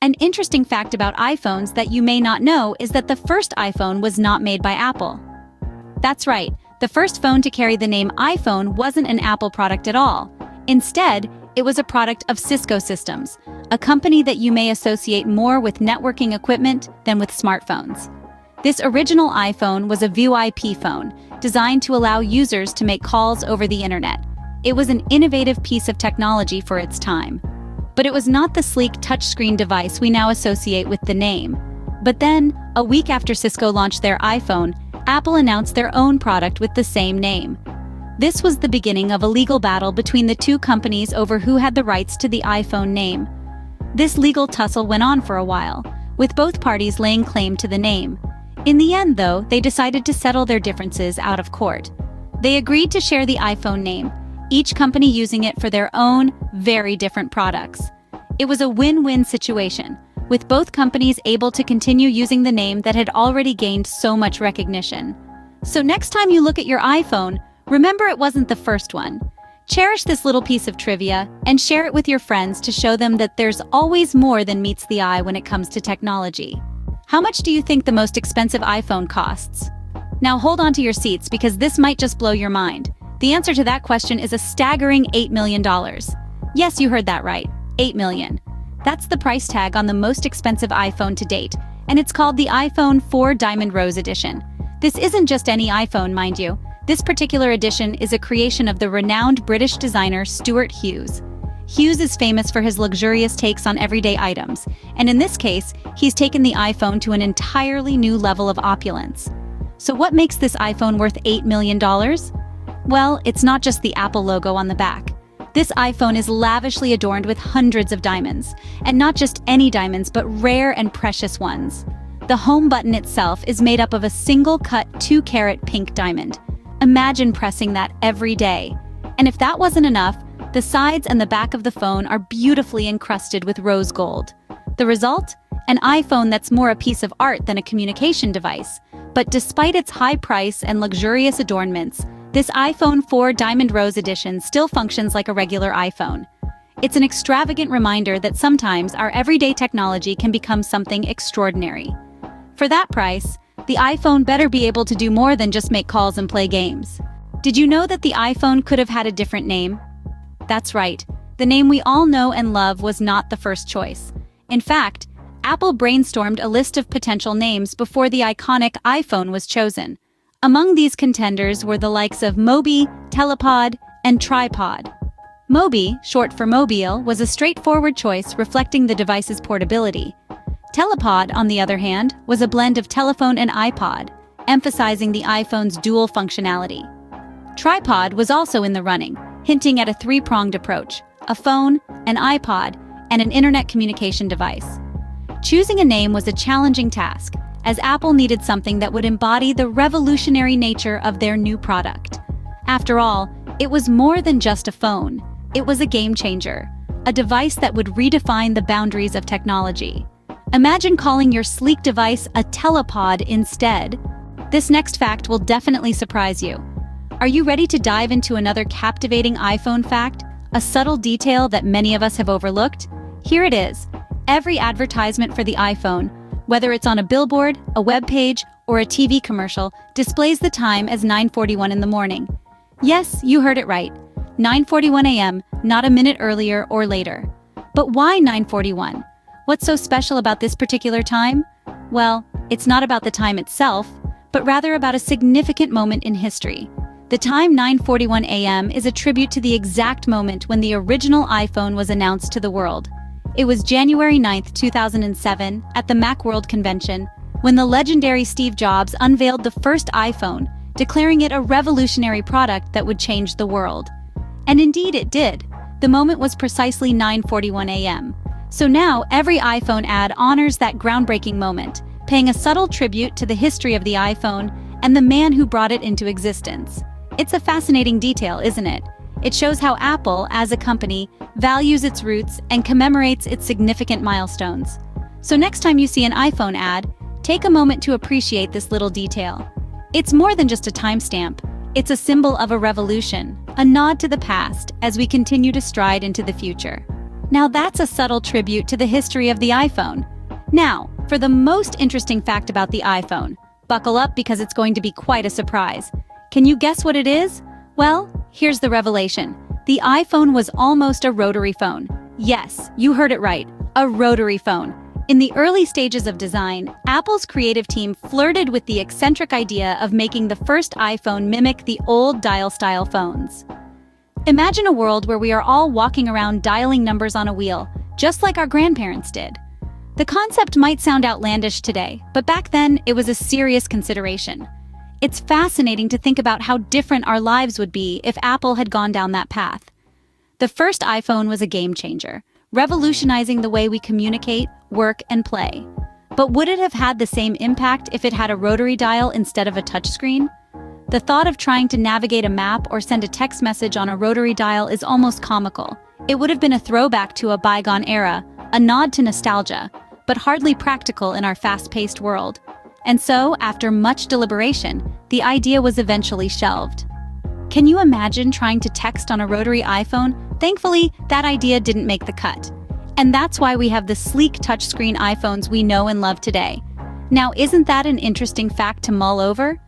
An interesting fact about iPhones that you may not know is that the first iPhone was not made by Apple. That's right, the first phone to carry the name iPhone wasn't an Apple product at all. Instead, it was a product of Cisco Systems, a company that you may associate more with networking equipment than with smartphones. This original iPhone was a VoIP phone, designed to allow users to make calls over the internet. It was an innovative piece of technology for its time. But it was not the sleek touchscreen device we now associate with the name. But then, a week after Cisco launched their iPhone, Apple announced their own product with the same name. This was the beginning of a legal battle between the two companies over who had the rights to the iPhone name. This legal tussle went on for a while, with both parties laying claim to the name. In the end, though, they decided to settle their differences out of court. They agreed to share the iPhone name, each company using it for their own, very different products. It was a win-win situation, with both companies able to continue using the name that had already gained so much recognition. So next time you look at your iPhone, remember it wasn't the first one. Cherish this little piece of trivia and share it with your friends to show them that there's always more than meets the eye when it comes to technology. How much do you think the most expensive iPhone costs? Now hold on to your seats because this might just blow your mind. The answer to that question is a staggering $8 million. Yes, you heard that right, $8 million. That's the price tag on the most expensive iPhone to date, and it's called the iPhone 4 Diamond Rose Edition. This isn't just any iPhone, mind you. This particular edition is a creation of the renowned British designer Stuart Hughes. Hughes is famous for his luxurious takes on everyday items, and in this case, he's taken the iPhone to an entirely new level of opulence. So what makes this iPhone worth $8 million? Well, it's not just the Apple logo on the back. This iPhone is lavishly adorned with hundreds of diamonds, and not just any diamonds, but rare and precious ones. The home button itself is made up of a single-cut 2-carat pink diamond. Imagine pressing that every day. And if that wasn't enough, the sides and the back of the phone are beautifully encrusted with rose gold. The result? An iPhone that's more a piece of art than a communication device. But despite its high price and luxurious adornments, this iPhone 4 Diamond Rose Edition still functions like a regular iPhone. It's an extravagant reminder that sometimes our everyday technology can become something extraordinary. For that price, the iPhone better be able to do more than just make calls and play games. Did you know that the iPhone could have had a different name? That's right, the name we all know and love was not the first choice. In fact, Apple brainstormed a list of potential names before the iconic iPhone was chosen. Among these contenders were the likes of Mobi, Telepod, and Tripod. Mobi, short for mobile, was a straightforward choice reflecting the device's portability. Telepod, on the other hand, was a blend of telephone and iPod, emphasizing the iPhone's dual functionality. Tripod was also in the running, hinting at a three-pronged approach: a phone, an iPod, and an internet communication device. Choosing a name was a challenging task, as Apple needed something that would embody the revolutionary nature of their new product. After all, it was more than just a phone. It was a game changer, a device that would redefine the boundaries of technology. Imagine calling your sleek device a telepod instead. This next fact will definitely surprise you. Are you ready to dive into another captivating iPhone fact, a subtle detail that many of us have overlooked? Here it is. Every advertisement for the iPhone, whether it's on a billboard, a web page, or a TV commercial, displays the time as 9:41 in the morning. Yes, you heard it right. 9:41 a.m., not a minute earlier or later. But why 9:41? What's so special about this particular time? Well, it's not about the time itself, but rather about a significant moment in history. The time 9:41 a.m. is a tribute to the exact moment when the original iPhone was announced to the world. It was January 9th, 2007, at the Macworld convention, when the legendary Steve Jobs unveiled the first iPhone, declaring it a revolutionary product that would change the world. And indeed it did. The moment was precisely 9:41 a.m. So now every iPhone ad honors that groundbreaking moment, paying a subtle tribute to the history of the iPhone and the man who brought it into existence. It's a fascinating detail, isn't it? It shows how Apple, as a company, values its roots and commemorates its significant milestones. So next time you see an iPhone ad, take a moment to appreciate this little detail. It's more than just a timestamp. It's a symbol of a revolution, a nod to the past as we continue to stride into the future. Now that's a subtle tribute to the history of the iPhone. Now, for the most interesting fact about the iPhone. Buckle up because it's going to be quite a surprise. Can you guess what it is? Well, here's the revelation. The iPhone was almost a rotary phone. Yes, you heard it right, a rotary phone. In the early stages of design, Apple's creative team flirted with the eccentric idea of making the first iPhone mimic the old dial-style phones. Imagine a world where we are all walking around dialing numbers on a wheel, just like our grandparents did. The concept might sound outlandish today, but back then it was a serious consideration. It's fascinating to think about how different our lives would be if Apple had gone down that path. The first iPhone was a game changer, revolutionizing the way we communicate, work, and play. But would it have had the same impact if it had a rotary dial instead of a touchscreen? The thought of trying to navigate a map or send a text message on a rotary dial is almost comical. It would have been a throwback to a bygone era, a nod to nostalgia, but hardly practical in our fast-paced world. And so, after much deliberation, the idea was eventually shelved. Can you imagine trying to text on a rotary iPhone? Thankfully, that idea didn't make the cut. And that's why we have the sleek touchscreen iPhones we know and love today. Now, isn't that an interesting fact to mull over?